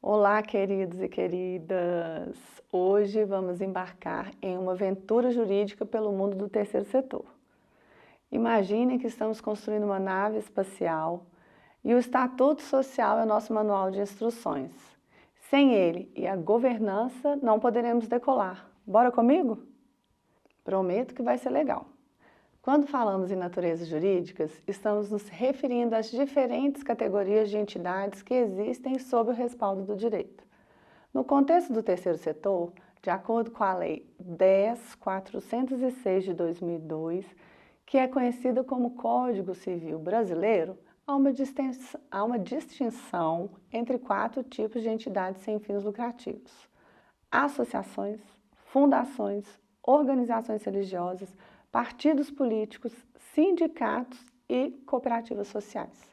Olá, queridos e queridas! Hoje vamos embarcar em uma aventura jurídica pelo mundo do terceiro setor. Imaginem que estamos construindo uma nave espacial e o Estatuto Social é o nosso manual de instruções. Sem ele e a governança, não poderemos decolar. Bora comigo? Prometo que vai ser legal. Quando falamos em naturezas jurídicas, estamos nos referindo às diferentes categorias de entidades que existem sob o respaldo do direito. No contexto do terceiro setor, de acordo com a Lei 10.406 de 2002, que é conhecida como Código Civil Brasileiro, há uma distinção entre 4 tipos de entidades sem fins lucrativos: associações, fundações, organizações religiosas, partidos políticos, sindicatos e cooperativas sociais.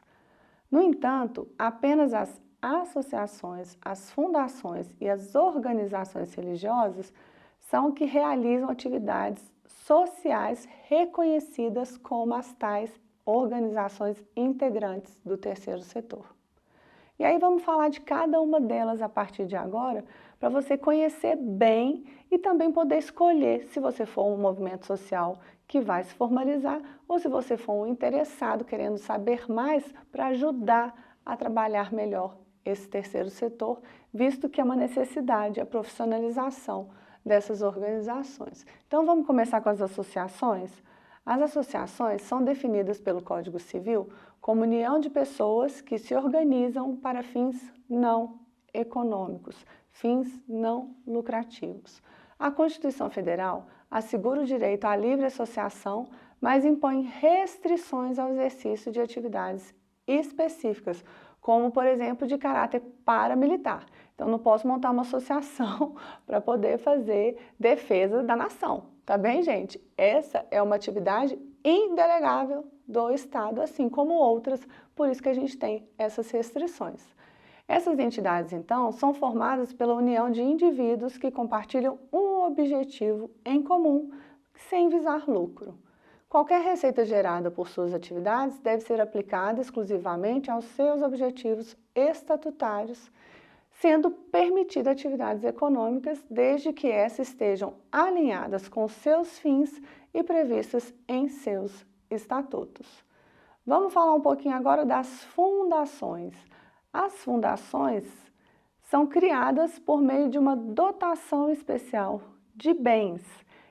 No entanto, apenas as associações, as fundações e as organizações religiosas são que realizam atividades sociais reconhecidas como as tais organizações integrantes do terceiro setor. E aí vamos falar de cada uma delas a partir de agora, para você conhecer bem e também poder escolher se você for um movimento social que vai se formalizar ou se você for um interessado querendo saber mais para ajudar a trabalhar melhor esse terceiro setor, visto que é uma necessidade a profissionalização dessas organizações. Então vamos começar com as associações? As associações são definidas pelo Código Civil como união de pessoas que se organizam para fins não econômicos, fins não lucrativos. A Constituição Federal assegura o direito à livre associação, mas impõe restrições ao exercício de atividades específicas, como, por exemplo, de caráter paramilitar. Então, não posso montar uma associação para poder fazer defesa da nação, tá bem, gente? Essa é uma atividade indelegável do Estado, assim como outras, por isso que a gente tem essas restrições. Essas entidades, então, são formadas pela união de indivíduos que compartilham um objetivo em comum, sem visar lucro. Qualquer receita gerada por suas atividades deve ser aplicada exclusivamente aos seus objetivos estatutários, sendo permitida atividades econômicas desde que essas estejam alinhadas com seus fins e previstas em seus estatutos. Vamos falar um pouquinho agora das fundações. As fundações são criadas por meio de uma dotação especial de bens.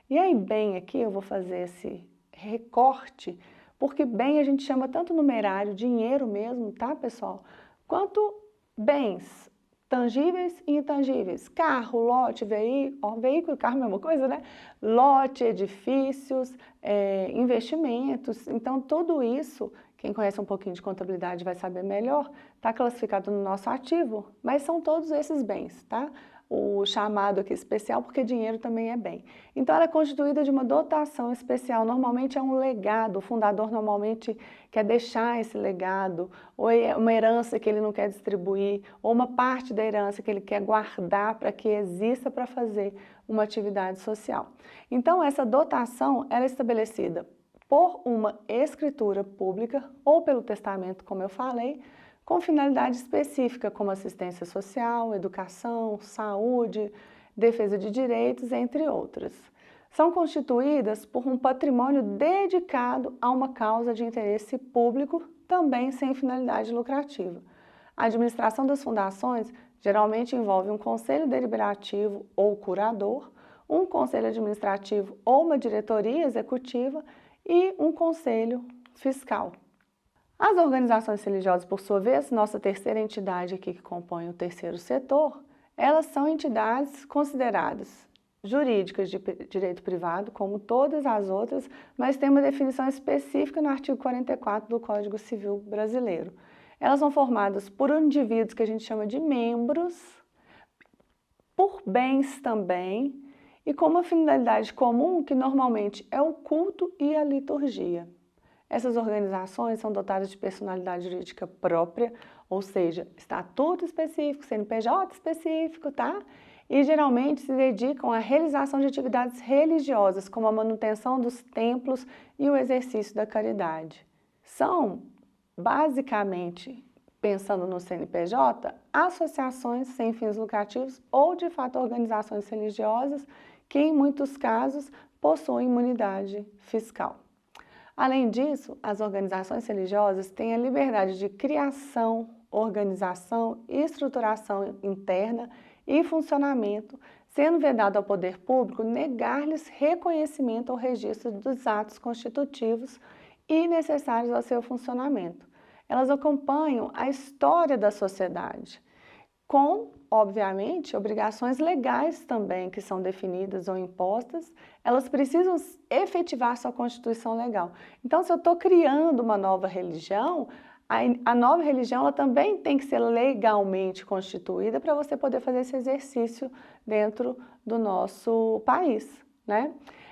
E aí, bem aqui eu vou fazer esse recorte, porque bem a gente chama tanto numerário, dinheiro mesmo, tá, pessoal? Quanto bens tangíveis e intangíveis. Carro, lote, veículo, carro, mesma coisa, né? Lote, edifícios, investimentos. Então, tudo isso, quem conhece um pouquinho de contabilidade vai saber melhor, está classificado no nosso ativo, mas são todos esses bens, tá? O chamado aqui especial, porque dinheiro também é bem. Então, ela é constituída de uma dotação especial, normalmente é um legado, o fundador normalmente quer deixar esse legado, ou é uma herança que ele não quer distribuir, ou uma parte da herança que ele quer guardar para que exista para fazer uma atividade social. Então, essa dotação ela é estabelecida por uma escritura pública ou pelo testamento, como eu falei, com finalidade específica, como assistência social, educação, saúde, defesa de direitos, entre outras. São constituídas por um patrimônio dedicado a uma causa de interesse público, também sem finalidade lucrativa. A administração das fundações geralmente envolve um conselho deliberativo ou curador, um conselho administrativo ou uma diretoria executiva e um conselho fiscal. As organizações religiosas, por sua vez, nossa terceira entidade aqui que compõe o terceiro setor, elas são entidades consideradas jurídicas de direito privado, como todas as outras, mas tem uma definição específica no artigo 44 do Código Civil Brasileiro. Elas são formadas por indivíduos que a gente chama de membros, por bens também, e com uma finalidade comum que normalmente é o culto e a liturgia. Essas organizações são dotadas de personalidade jurídica própria, ou seja, estatuto específico, CNPJ específico, tá? E geralmente se dedicam à realização de atividades religiosas, como a manutenção dos templos e o exercício da caridade. São, basicamente, pensando no CNPJ, associações sem fins lucrativos ou, de fato, organizações religiosas que, em muitos casos, possuem imunidade fiscal. Além disso, as organizações religiosas têm a liberdade de criação, organização, estruturação interna e funcionamento, sendo vedado ao poder público negar-lhes reconhecimento ou registro dos atos constitutivos e necessários ao seu funcionamento. Elas acompanham a história da sociedade, com, obviamente, obrigações legais também que são definidas ou impostas. Elas precisam efetivar sua constituição legal. Então, se eu estou criando uma nova religião, a nova religião ela também tem que ser legalmente constituída para você poder fazer esse exercício dentro do nosso país, né?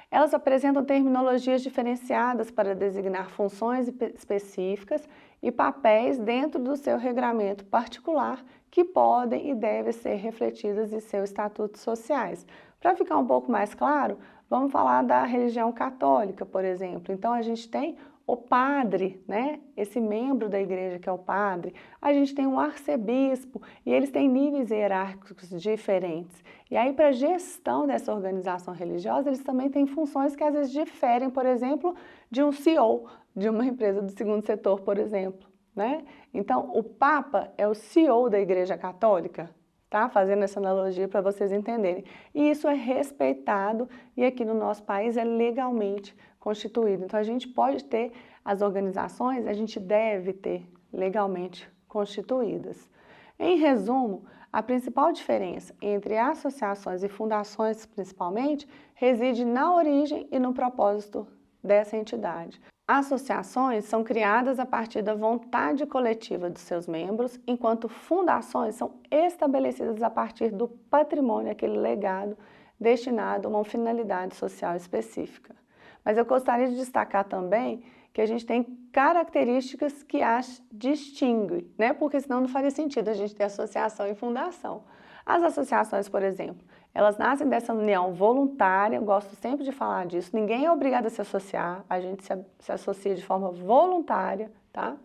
Elas apresentam terminologias diferenciadas para designar funções específicas e papéis dentro do seu regramento particular que podem e devem ser refletidas em seus estatutos sociais. Para ficar um pouco mais claro, vamos falar da religião católica, por exemplo. Então, a gente tem o padre, né? Esse membro da igreja que é o padre. A gente tem um arcebispo e eles têm níveis hierárquicos diferentes. E aí, para a gestão dessa organização religiosa, eles também têm funções que às vezes diferem, por exemplo, de um CEO de uma empresa do segundo setor, por exemplo, né? Então, o Papa é o CEO da Igreja Católica, tá? Fazendo essa analogia para vocês entenderem. E isso é respeitado e aqui no nosso país é legalmente constituído. Então, a gente pode ter as organizações, a gente deve ter legalmente constituídas. Em resumo, a principal diferença entre associações e fundações, principalmente, reside na origem e no propósito dessa entidade. Associações são criadas a partir da vontade coletiva dos seus membros, enquanto fundações são estabelecidas a partir do patrimônio, aquele legado destinado a uma finalidade social específica. Mas eu gostaria de destacar também que a gente tem características que as distinguem, né? Porque senão não faria sentido a gente ter associação e fundação. As associações, por exemplo, elas nascem dessa união voluntária, eu gosto sempre de falar disso, ninguém é obrigado a se associar, a gente se associa de forma voluntária, tá?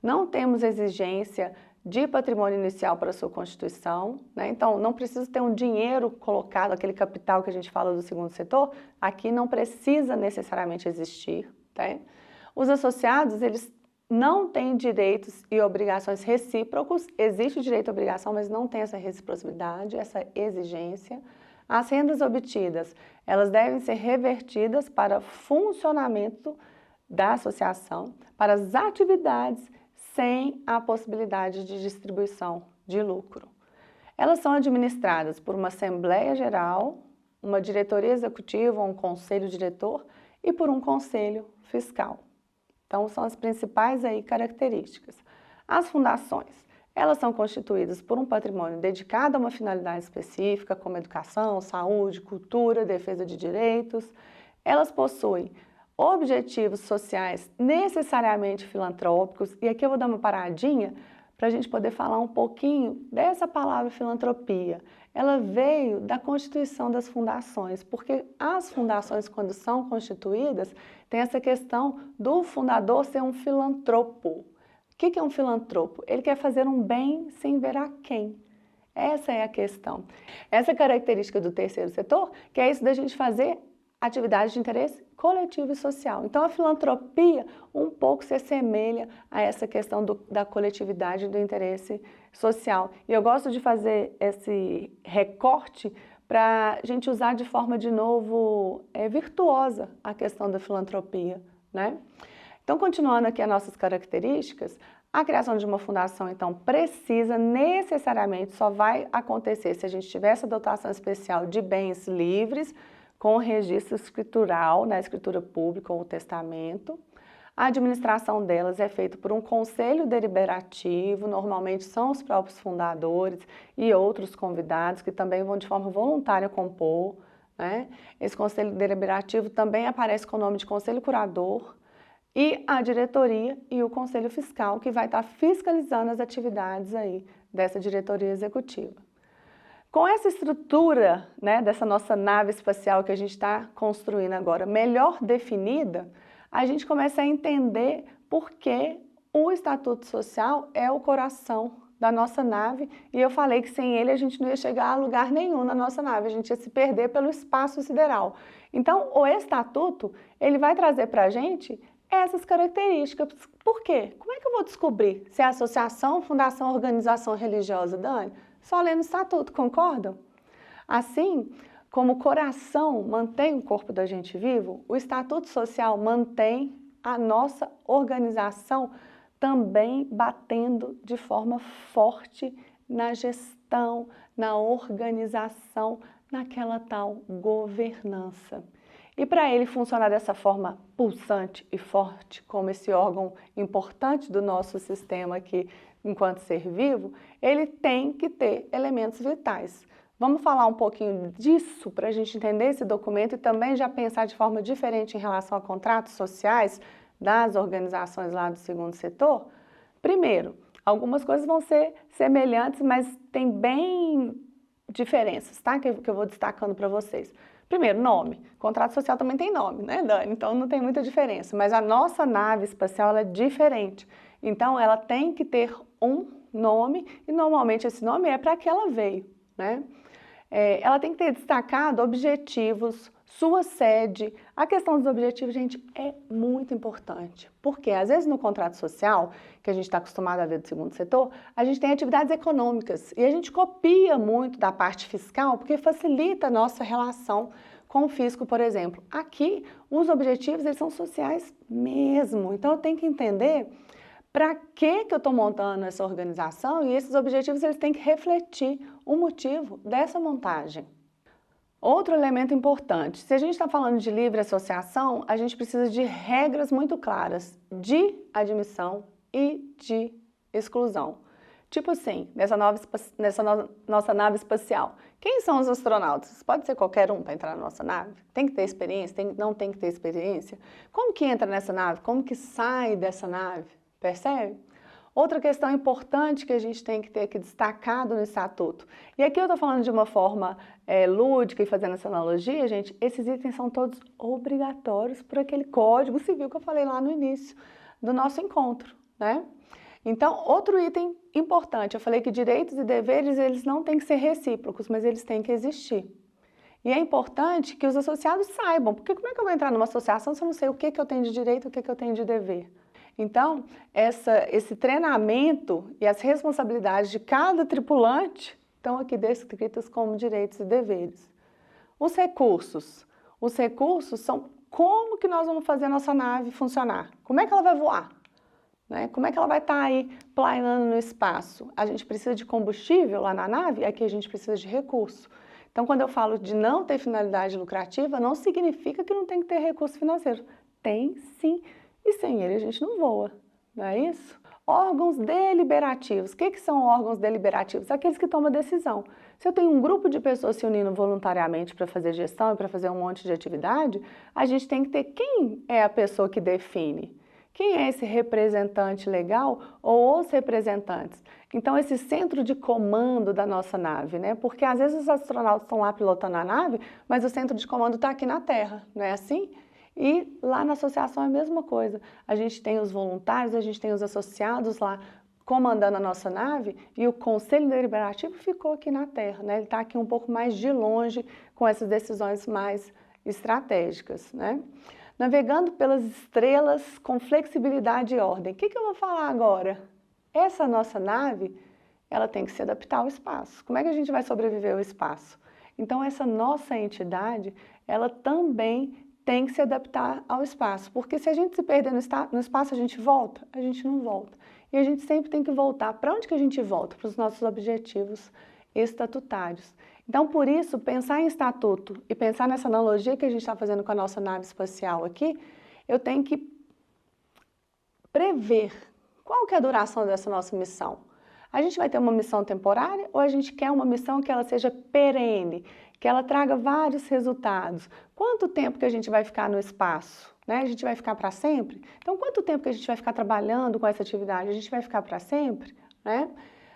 Não temos exigência de patrimônio inicial para a sua constituição, né? Então, não precisa ter um dinheiro colocado, aquele capital que a gente fala do segundo setor, aqui não precisa necessariamente existir, tá? Os associados, eles não têm direitos e obrigações recíprocos, existe o direito e obrigação, mas não tem essa reciprocidade, essa exigência. As rendas obtidas, elas devem ser revertidas para funcionamento da associação, para as atividades sem a possibilidade de distribuição de lucro. Elas são administradas por uma Assembleia Geral, uma diretoria executiva, um conselho diretor e por um conselho fiscal. Então, são as principais aí características. As fundações, elas são constituídas por um patrimônio dedicado a uma finalidade específica, como educação, saúde, cultura, defesa de direitos. Elas possuem objetivos sociais necessariamente filantrópicos, e aqui eu vou dar uma paradinha para a gente poder falar um pouquinho dessa palavra filantropia. Ela veio da constituição das fundações, porque as fundações, quando são constituídas, tem essa questão do fundador ser um filantropo. O que é um filantropo? Ele quer fazer um bem sem ver a quem. Essa é a questão. Essa característica do terceiro setor, que é isso da gente fazer atividades de interesse coletivo e social. Então, a filantropia um pouco se assemelha a essa questão da coletividade e do interesse social. E eu gosto de fazer esse recorte para a gente usar de forma, de novo, virtuosa a questão da filantropia, né? Então, continuando aqui as nossas características, a criação de uma fundação, então, precisa necessariamente, só vai acontecer se a gente tiver essa dotação especial de bens livres, com registro escritural, na escritura pública ou testamento. A administração delas é feita por um conselho deliberativo, normalmente são os próprios fundadores e outros convidados que também vão de forma voluntária compor, né? Esse conselho deliberativo também aparece com o nome de conselho curador e a diretoria e o conselho fiscal que vai estar fiscalizando as atividades aí dessa diretoria executiva. Com essa estrutura, né, dessa nossa nave espacial que a gente está construindo agora, melhor definida, a gente começa a entender por que o Estatuto Social é o coração da nossa nave e eu falei que sem ele a gente não ia chegar a lugar nenhum na nossa nave, a gente ia se perder pelo espaço sideral. Então, o Estatuto, ele vai trazer para a gente essas características. Por quê? Como é que eu vou descobrir se é associação, fundação, organização religiosa, Dani? Só lendo o Estatuto, concordam? Assim, como o coração mantém o corpo da gente vivo, o Estatuto Social mantém a nossa organização também batendo de forma forte na gestão, na organização, naquela tal governança. E para ele funcionar dessa forma pulsante e forte, como esse órgão importante do nosso sistema aqui, enquanto ser vivo, ele tem que ter elementos vitais. Vamos falar um pouquinho disso para a gente entender esse documento e também já pensar de forma diferente em relação a contratos sociais das organizações lá do segundo setor? Primeiro, algumas coisas vão ser semelhantes, mas tem bem diferenças, tá? Que eu vou destacando para vocês. Primeiro, nome. Contrato social também tem nome, né, Dani? Então não tem muita diferença, mas a nossa nave espacial ela é diferente. Então ela tem que ter um nome e normalmente esse nome é para que ela veio, né? Ela tem que ter destacado objetivos, sua sede. A questão dos objetivos, gente, é muito importante. Porque às vezes no contrato social, que a gente está acostumado a ver do segundo setor, a gente tem atividades econômicas e a gente copia muito da parte fiscal porque facilita a nossa relação com o fisco, por exemplo. Aqui, os objetivos, eles são sociais mesmo. Então, eu tenho que entender para que eu estou montando essa organização e esses objetivos eles têm que refletir o motivo dessa montagem. Outro elemento importante, se a gente está falando de livre associação, a gente precisa de regras muito claras de admissão e de exclusão. Tipo assim, nessa nossa nave espacial, quem são os astronautas? Pode ser qualquer um para entrar na nossa nave? Tem que ter experiência? Não tem que ter experiência? Como que entra nessa nave? Como que sai dessa nave? Percebe? Outra questão importante que a gente tem que ter aqui destacado no Estatuto, e aqui eu estou falando de uma forma lúdica e fazendo essa analogia, gente, esses itens são todos obrigatórios por aquele Código Civil que eu falei lá no início do nosso encontro, né? Então, outro item importante, eu falei que direitos e deveres, eles não têm que ser recíprocos, mas eles têm que existir. E é importante que os associados saibam, porque como é que eu vou entrar numa associação se eu não sei o que eu tenho de direito e o que eu tenho de dever? Então, esse treinamento e as responsabilidades de cada tripulante estão aqui descritas como direitos e deveres. Os recursos são como que nós vamos fazer a nossa nave funcionar? Como é que ela vai voar? Né? Como é que ela vai estar aí planando no espaço? A gente precisa de combustível lá na nave, aqui a gente precisa de recurso. Então, quando eu falo de não ter finalidade lucrativa, não significa que não tem que ter recurso financeiro. Tem sim. E sem ele a gente não voa, não é isso? Órgãos deliberativos. O que são órgãos deliberativos? Aqueles que tomam decisão. Se eu tenho um grupo de pessoas se unindo voluntariamente para fazer gestão e para fazer um monte de atividade, a gente tem que ter quem é a pessoa que define. Quem é esse representante legal ou os representantes? Então, esse centro de comando da nossa nave, né? Porque às vezes os astronautas estão lá pilotando a nave, mas o centro de comando está aqui na Terra, não é assim? E lá na associação é a mesma coisa. A gente tem os voluntários, a gente tem os associados lá comandando a nossa nave e o Conselho Deliberativo ficou aqui na Terra, né? Ele está aqui um pouco mais de longe com essas decisões mais estratégicas, né? Navegando pelas estrelas com flexibilidade e ordem. O que eu vou falar agora? Essa nossa nave, ela tem que se adaptar ao espaço. Como é que a gente vai sobreviver ao espaço? Então, essa nossa entidade, ela também tem que se adaptar ao espaço, porque se a gente se perder no espaço, a gente volta? A gente não volta. E a gente sempre tem que voltar. Para onde que a gente volta? Para os nossos objetivos estatutários. Então, por isso, pensar em estatuto e pensar nessa analogia que a gente está fazendo com a nossa nave espacial aqui, eu tenho que prever qual que é a duração dessa nossa missão. A gente vai ter uma missão temporária ou a gente quer uma missão que ela seja perene, que ela traga vários resultados? Quanto tempo que a gente vai ficar no espaço? Né? A gente vai ficar para sempre? Então, quanto tempo que a gente vai ficar trabalhando com essa atividade? A gente vai ficar para sempre? Né?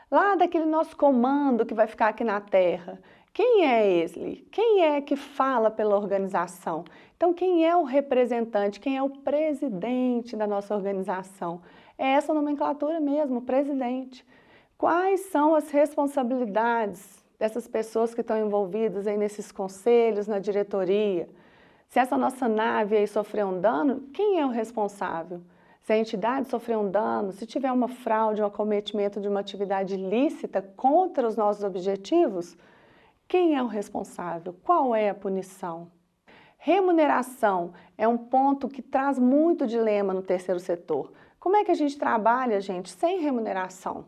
Lá daquele nosso comando que vai ficar aqui na Terra, Quem é ele? Quem é que fala pela organização? Então, quem é o representante? Quem é o presidente da nossa organização? É essa nomenclatura mesmo, o presidente. Quais são as responsabilidades dessas pessoas que estão envolvidas aí nesses conselhos, na diretoria? Se essa nossa nave aí sofreu um dano, quem é o responsável? Se a entidade sofreu um dano, se tiver uma fraude, um acometimento de uma atividade ilícita contra os nossos objetivos, quem é o responsável? Qual é a punição? Remuneração é um ponto que traz muito dilema no terceiro setor. Como é que a gente trabalha, gente, sem remuneração?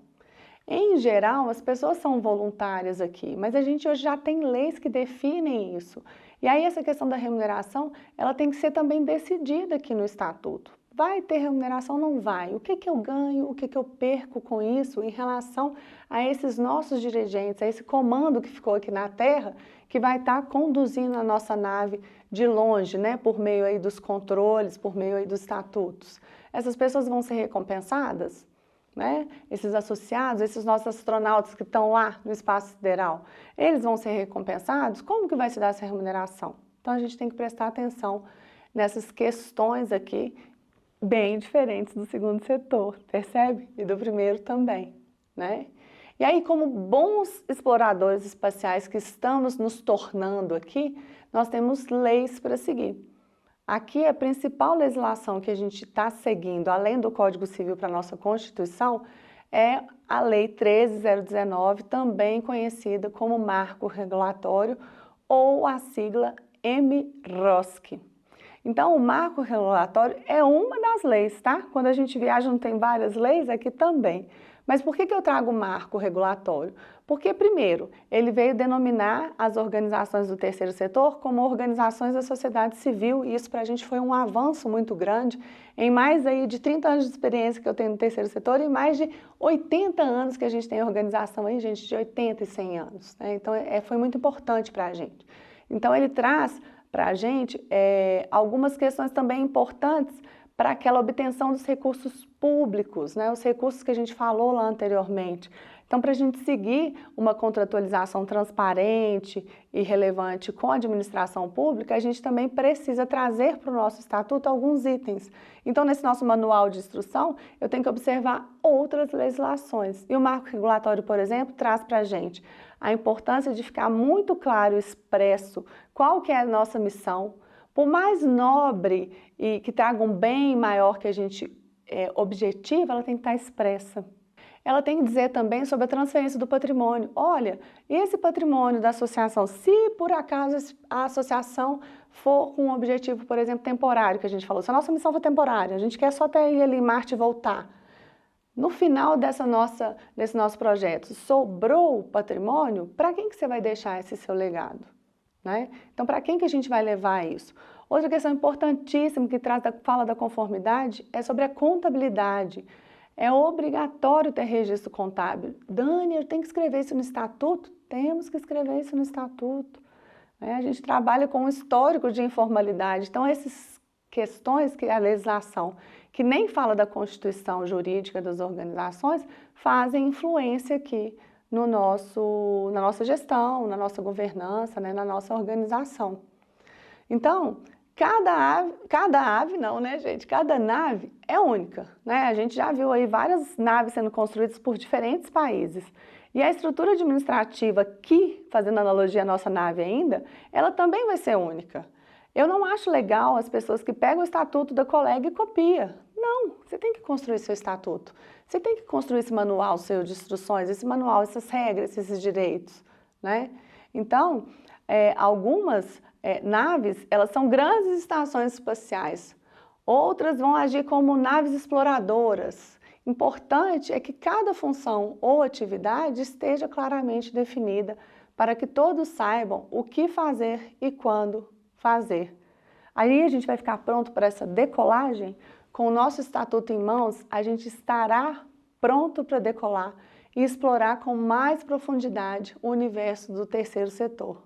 Em geral, as pessoas são voluntárias aqui, mas a gente hoje já tem leis que definem isso. E aí essa questão da remuneração, ela tem que ser também decidida aqui no estatuto. Vai ter remuneração ou não vai? O que que eu ganho, o que que eu perco com isso em relação a esses nossos dirigentes, a esse comando que ficou aqui na Terra, que vai estar conduzindo a nossa nave de longe, né, por meio aí dos controles, por meio aí dos estatutos. Essas pessoas vão ser recompensadas? Né? Esses associados, esses nossos astronautas que estão lá no espaço sideral, eles vão ser recompensados? Como que vai se dar essa remuneração? Então a gente tem que prestar atenção nessas questões aqui, bem diferentes do segundo setor, percebe? E do primeiro também, né? E aí, como bons exploradores espaciais que estamos nos tornando aqui, nós temos leis para seguir. Aqui a principal legislação que a gente está seguindo, além do Código Civil para a nossa Constituição, é a Lei 13.019, também conhecida como Marco Regulatório ou a sigla MROSC. Então, o Marco Regulatório é uma das leis, tá? Quando a gente viaja não tem várias leis, aqui também. Mas por que eu trago o Marco Regulatório? Porque, primeiro, ele veio denominar as organizações do terceiro setor como organizações da sociedade civil, e isso para a gente foi um avanço muito grande, em mais aí de 30 anos de experiência que eu tenho no terceiro setor e mais de 80 anos que a gente tem organização aí, gente, de 80 e 100 anos, né? Então, foi muito importante para a gente. Então, ele traz para a gente algumas questões também importantes para aquela obtenção dos recursos públicos, né? Os recursos que a gente falou lá anteriormente. Então, para a gente seguir uma contratualização transparente e relevante com a administração pública, a gente também precisa trazer para o nosso estatuto alguns itens. Então, nesse nosso manual de instrução, eu tenho que observar outras legislações. E o Marco Regulatório, por exemplo, traz para a gente a importância de ficar muito claro e expresso qual que é a nossa missão. Por mais nobre e que traga um bem maior que a gente objetiva, ela tem que estar expressa. Ela tem que dizer também sobre a transferência do patrimônio. Olha, esse patrimônio da associação, se por acaso a associação for com um objetivo, por exemplo, temporário, que a gente falou, se a nossa missão for temporária, a gente quer só até ir ali em Marte e voltar. No final desse nosso projeto, sobrou patrimônio, para quem que você vai deixar esse seu legado? Né? Então, para quem que a gente vai levar isso? Outra questão importantíssima que fala da conformidade é sobre a contabilidade. É obrigatório ter registro contábil. Dani, eu tenho que escrever isso no estatuto? Temos que escrever isso no estatuto. A gente trabalha com um histórico de informalidade. Então, essas questões que a legislação, que nem fala da constituição jurídica das organizações, fazem influência aqui na nossa gestão, na nossa governança, né, na nossa organização. Então, cada nave é única, né? A gente já viu aí várias naves sendo construídas por diferentes países. E a estrutura administrativa aqui, fazendo analogia à nossa nave ainda, ela também vai ser única. Eu não acho legal as pessoas que pegam o estatuto da colega e copiam. Não, você tem que construir seu estatuto. Você tem que construir esse manual seu de instruções, esse manual, essas regras, esses direitos, né? Então, algumas naves, elas são grandes estações espaciais. Outras vão agir como naves exploradoras. Importante é que cada função ou atividade esteja claramente definida para que todos saibam o que fazer e quando fazer. Aí a gente vai ficar pronto para essa decolagem. Com o nosso estatuto em mãos, a gente estará pronto para decolar e explorar com mais profundidade o universo do terceiro setor.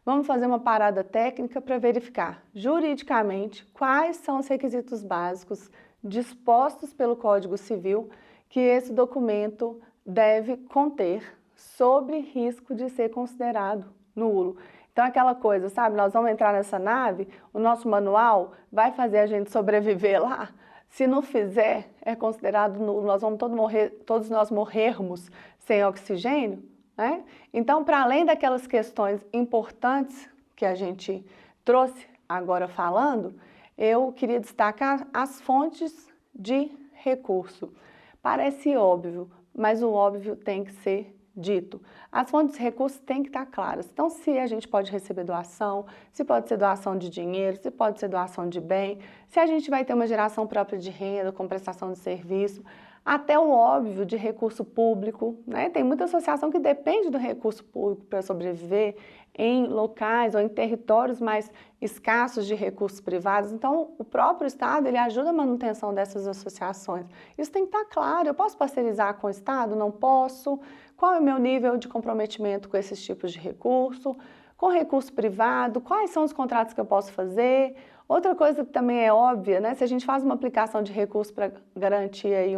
Vamos fazer uma parada técnica para verificar juridicamente quais são os requisitos básicos dispostos pelo Código Civil que esse documento deve conter, sob risco de ser considerado nulo. Então, aquela coisa, sabe, nós vamos entrar nessa nave, o nosso manual vai fazer a gente sobreviver lá? Se não fizer, é considerado nulo, nós vamos todos nós morrermos sem oxigênio, né? Então, para além daquelas questões importantes que a gente trouxe agora falando, eu queria destacar as fontes de recurso. Parece óbvio, mas o óbvio tem que ser dito. As fontes de recursos têm que estar claras. Então, se a gente pode receber doação, se pode ser doação de dinheiro, se pode ser doação de bem, se a gente vai ter uma geração própria de renda com prestação de serviço, até o óbvio de recurso público, né? Tem muita associação que depende do recurso público para sobreviver em locais ou em territórios mais escassos de recursos privados. Então, o próprio Estado, ele ajuda a manutenção dessas associações. Isso tem que estar claro. Eu posso parcerizar com o Estado? Não posso. Qual é o meu nível de comprometimento com esses tipos de recurso? Com recurso privado, quais são os contratos que eu posso fazer? Outra coisa que também é óbvia, né? Se a gente faz uma aplicação de recurso para garantir aí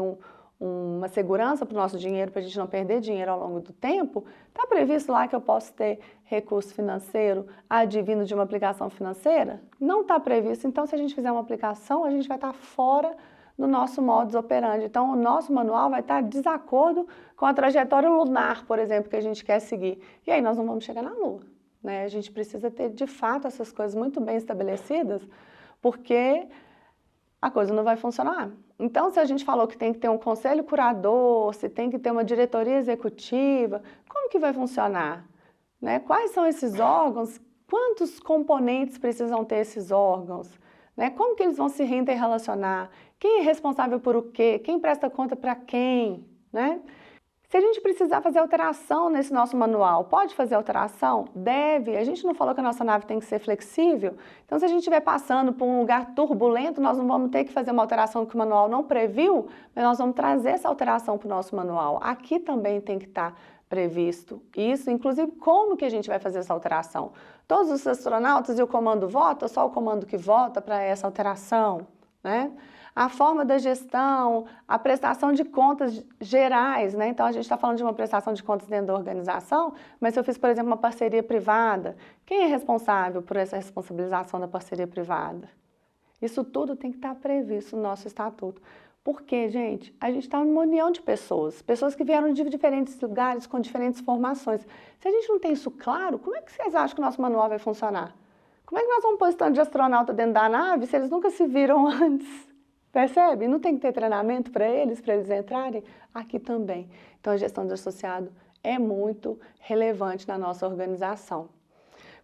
uma segurança para o nosso dinheiro, para a gente não perder dinheiro ao longo do tempo, está previsto lá que eu posso ter recurso financeiro advindo de uma aplicação financeira? Não está previsto. Então, se a gente fizer uma aplicação, a gente vai estar fora do nosso modus operandi. Então, o nosso manual vai estar de desacordo com a trajetória lunar, por exemplo, que a gente quer seguir. E aí nós não vamos chegar na Lua, né? A gente precisa ter, de fato, essas coisas muito bem estabelecidas, porque a coisa não vai funcionar. Então, se a gente falou que tem que ter um conselho curador, se tem que ter uma diretoria executiva, como que vai funcionar? Né? Quais são esses órgãos? Quantos componentes precisam ter esses órgãos? Né? Como que eles vão se interrelacionar? Quem é responsável por o quê? Quem presta conta para quem? Né? Se a gente precisar fazer alteração nesse nosso manual, pode fazer alteração? Deve. A gente não falou que a nossa nave tem que ser flexível? Então, se a gente estiver passando por um lugar turbulento, nós não vamos ter que fazer uma alteração que o manual não previu, mas nós vamos trazer essa alteração para o nosso manual. Aqui também tem que estar previsto isso, inclusive como que a gente vai fazer essa alteração. Todos os astronautas e o comando vota, só o comando que vota para essa alteração, né? A forma da gestão, a prestação de contas gerais, né? Então, a gente está falando de uma prestação de contas dentro da organização, mas se eu fiz, por exemplo, uma parceria privada, quem é responsável por essa responsabilização da parceria privada? Isso tudo tem que estar previsto no nosso estatuto. Porque, gente, a gente está numa união de pessoas, pessoas que vieram de diferentes lugares, com diferentes formações. Se a gente não tem isso claro, como é que vocês acham que o nosso manual vai funcionar? Como é que nós vamos pôr esse tanto de astronauta dentro da nave se eles nunca se viram antes? Percebe? Não tem que ter treinamento para eles entrarem? Aqui também. Então, a gestão de associado é muito relevante na nossa organização.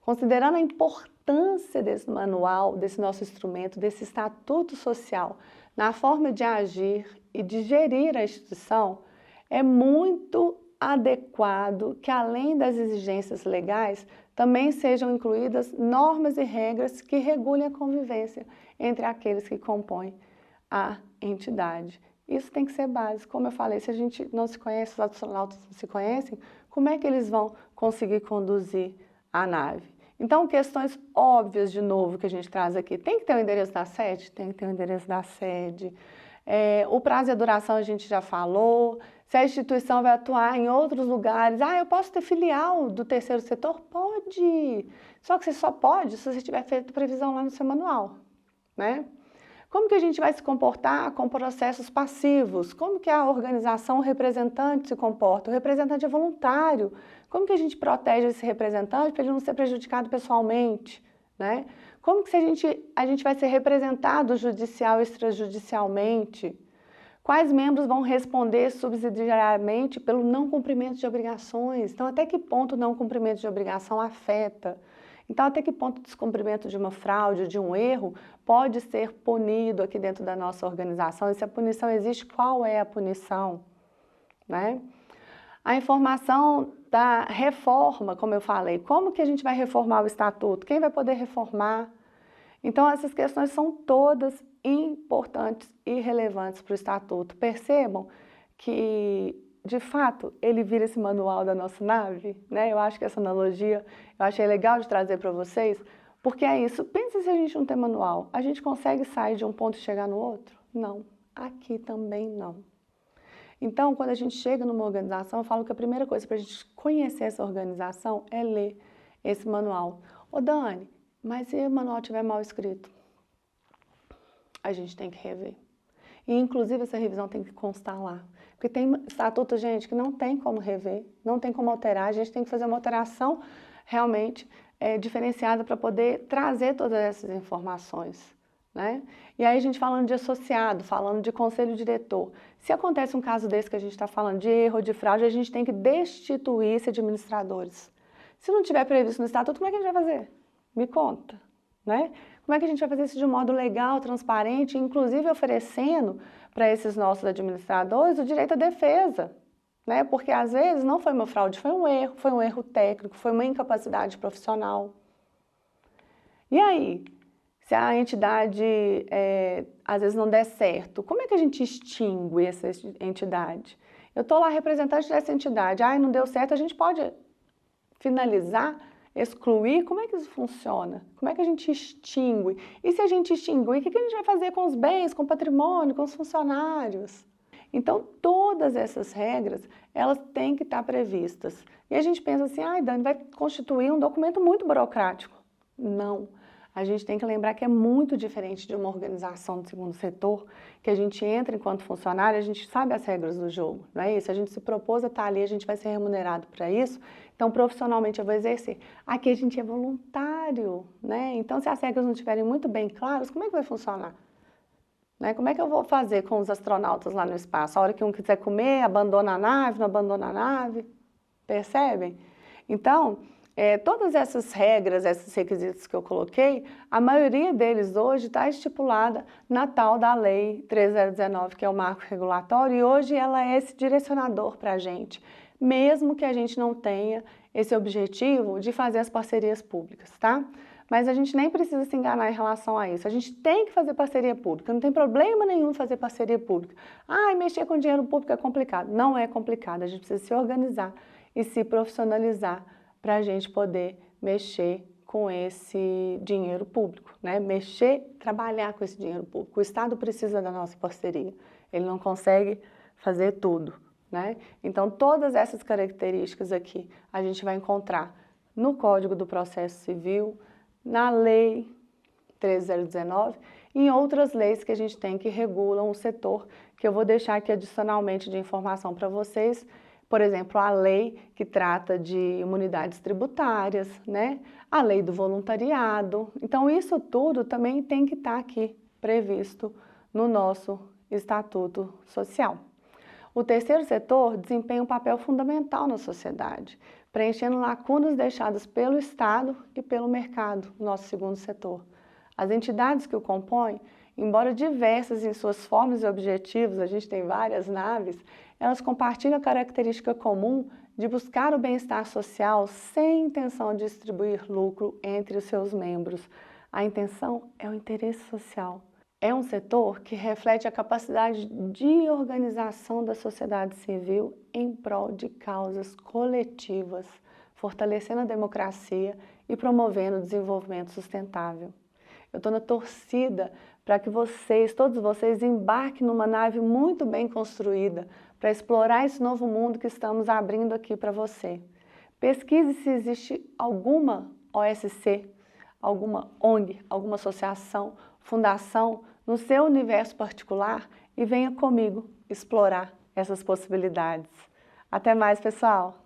Considerando a importância desse manual, desse nosso instrumento, desse estatuto social, na forma de agir e de gerir a instituição, é muito adequado que, além das exigências legais, também sejam incluídas normas e regras que regulem a convivência entre aqueles que compõem a entidade. Isso tem que ser básico. Como eu falei, se a gente não se conhece, os astronautas não se conhecem, como é que eles vão conseguir conduzir a nave? Então, questões óbvias, de novo, que a gente traz aqui. Tem que ter o endereço da sede? Tem que ter o endereço da sede. O prazo e a duração a gente já falou. Se a instituição vai atuar em outros lugares. Ah, eu posso ter filial do terceiro setor? Pode! Só que você só pode se você tiver feito previsão lá no seu manual, né? Como que a gente vai se comportar com processos passivos? Como que a organização, o representante se comporta? O representante é voluntário. Como que a gente protege esse representante para ele não ser prejudicado pessoalmente, né? Como que a gente vai ser representado judicial e extrajudicialmente? Quais membros vão responder subsidiariamente pelo não cumprimento de obrigações? Então, até que ponto o não cumprimento de obrigação afeta? Então, até que ponto o descumprimento de uma fraude, de um erro, pode ser punido aqui dentro da nossa organização? E se a punição existe, qual é a punição? Né? A informação da reforma, como eu falei, como que a gente vai reformar o estatuto? Quem vai poder reformar? Então, essas questões são todas importantes e relevantes para o estatuto. Percebam que, de fato, ele vira esse manual da nossa nave, né? Eu acho que essa analogia eu achei legal de trazer para vocês, porque é isso. Pensa se a gente não tem manual. A gente consegue sair de um ponto e chegar no outro? Não. Aqui também não. Então, quando a gente chega numa organização, eu falo que a primeira coisa para a gente conhecer essa organização é ler esse manual. Ô Dani, mas se o manual estiver mal escrito? A gente tem que rever. E, inclusive, essa revisão tem que constar lá. Porque tem estatuto, gente, que não tem como rever, não tem como alterar. A gente tem que fazer uma alteração realmente diferenciada para poder trazer todas essas informações, né? E aí a gente falando de associado, falando de conselho diretor. Se acontece um caso desse que a gente está falando de erro, de fraude, a gente tem que destituir esses administradores. Se não tiver previsto no estatuto, como é que a gente vai fazer? Me conta, né? Como é que a gente vai fazer isso de um modo legal, transparente, inclusive oferecendo para esses nossos administradores o direito à defesa, né? Porque às vezes não foi uma fraude, foi um erro técnico, foi uma incapacidade profissional. E aí, se a entidade às vezes não der certo, como é que a gente extingue essa entidade? Eu estou lá representante dessa entidade, não deu certo, a gente pode finalizar, excluir, como é que isso funciona? Como é que a gente extingue? E se a gente extinguir, o que a gente vai fazer com os bens, com o patrimônio, com os funcionários? Então, todas essas regras, elas têm que estar previstas. E a gente pensa assim, Dani, vai constituir um documento muito burocrático. Não. A gente tem que lembrar que é muito diferente de uma organização do segundo setor, que a gente entra enquanto funcionário, a gente sabe as regras do jogo, não é isso? A gente se propôs a estar ali, a gente vai ser remunerado para isso, então profissionalmente eu vou exercer. Aqui a gente é voluntário, né? Então se as regras não estiverem muito bem claras, como é que vai funcionar? Né? Como é que eu vou fazer com os astronautas lá no espaço? A hora que um quiser comer, abandona a nave, não abandona a nave? Percebem? Então, todas essas regras, esses requisitos que eu coloquei, a maioria deles hoje está estipulada na tal da Lei 3019, que é o marco regulatório, e hoje ela é esse direcionador para a gente, mesmo que a gente não tenha esse objetivo de fazer as parcerias públicas, tá? Mas a gente nem precisa se enganar em relação a isso. A gente tem que fazer parceria pública, não tem problema nenhum fazer parceria pública. Mexer com dinheiro público é complicado. Não é complicado, a gente precisa se organizar e se profissionalizar para a gente poder mexer com esse dinheiro público, né? Trabalhar com esse dinheiro público. O Estado precisa da nossa parceria, ele não consegue fazer tudo, né? Então, todas essas características aqui a gente vai encontrar no Código do Processo Civil, na Lei 3019 e em outras leis que a gente tem que regulam o setor, que eu vou deixar aqui adicionalmente de informação para vocês. Por exemplo, a lei que trata de imunidades tributárias, né? A lei do voluntariado. Então, isso tudo também tem que estar aqui previsto no nosso Estatuto Social. O terceiro setor desempenha um papel fundamental na sociedade, preenchendo lacunas deixadas pelo Estado e pelo mercado, nosso segundo setor. As entidades que o compõem, embora diversas em suas formas e objetivos, a gente tem várias naves, elas compartilham a característica comum de buscar o bem-estar social sem intenção de distribuir lucro entre os seus membros. A intenção é o interesse social. É um setor que reflete a capacidade de organização da sociedade civil em prol de causas coletivas, fortalecendo a democracia e promovendo o desenvolvimento sustentável. Eu estou na torcida para que todos vocês, embarquem numa nave muito bem construída para explorar esse novo mundo que estamos abrindo aqui para você. Pesquise se existe alguma OSC, alguma ONG, alguma associação, fundação no seu universo particular e venha comigo explorar essas possibilidades. Até mais, pessoal!